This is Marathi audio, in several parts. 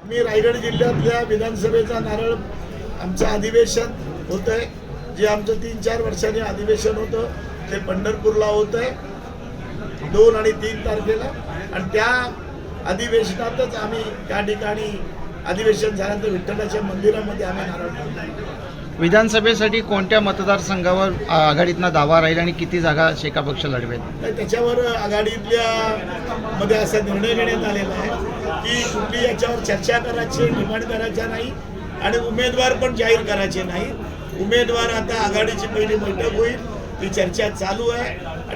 मी रायगड जिल्ह्यातल्या विधानसभेचा नारळ आमचं अधिवेशन होत आहे, जे आमचं 3-4 वर्षांनी अधिवेशन होतं ते पंढरपूरला होत आहे 2 आणि 3 तारखेला. आणि त्या अधिवेशनातच आम्ही त्या ठिकाणी अधिवेशन झाल्यानंतर विठ्ठलाच्या मंदिरामध्ये आम्ही नारळ फोडला. विधानसभेसाठी कोणत्या मतदारसंघावर आघाडीतनं दावा राहील आणि किती जागा शेका पक्ष लढवेल? त्याच्यावर आघाडीतल्या मध्ये असा निर्णय घेण्यात आलेला आहे की कुठली याच्यावर चर्चा करायची, डिमांड करायचा नाही आणि उमेदवार पण जाहीर करायचे नाही. उमेदवार आता आघाडीची पहिली बैठक होईल, ती चर्चा चालू आहे.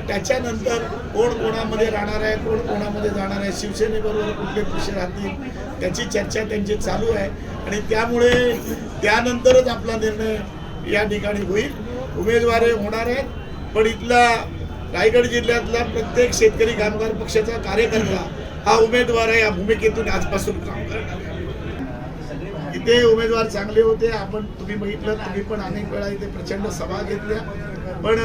त्याच्यानंतर कोण कोणामध्ये राहणार आहे, कोण कोणामध्ये जाणार आहे, शिवसेनेबरोबर कुठले पक्ष राहतील त्याची चर्चा त्यांची चालू आहे. आणि त्यामुळे त्यानंतरच आपला निर्णय या ठिकाणी होईल. उमेदवार होणार आहेत, पण इथला रायगड जिल्ह्यातला प्रत्येक शेतकरी कामगार पक्षाचा कार्यकर्ता हा उमेदवार आहे. या भूमिकेतून आजपासून काम करणार आहे. इथे उमेदवार चांगले होते, तुम्ही बघितलं, तुम्ही पण अनेक वेळा इथे प्रचंड सभा घेतल्या. पण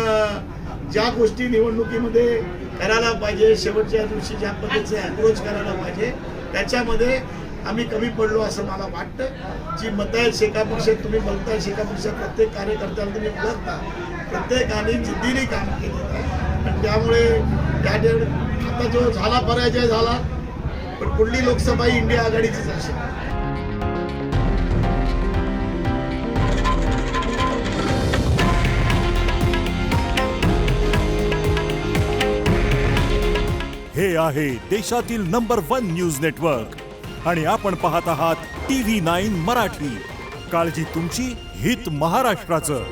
ज्या गोष्टी निवडणुकीमध्ये करायला पाहिजे, शेवटच्या दिवशी ज्या पद्धतीचे अप्रोच करायला पाहिजे त्याच्यामध्ये आम्ही कमी पडलो असं मला वाटतं. जी मतं आहेत शेका पक्षात, तुम्ही बोलताय शेका पक्षात प्रत्येक कार्यकर्त्याला तुम्ही ओळखता, प्रत्येकाने जिद्दीने काम केलेलं आहे. आणि त्यामुळे आता जो झाला पराजय झाला, पण पुढली लोकसभा ही इंडिया आघाडीचीच असेल. हे आहे देशातील नंबर 1 न्यूज नेटवर्क आणि आपण पाहत आहात TV9 मराठी. काळजी तुमची, हित महाराष्ट्राचं.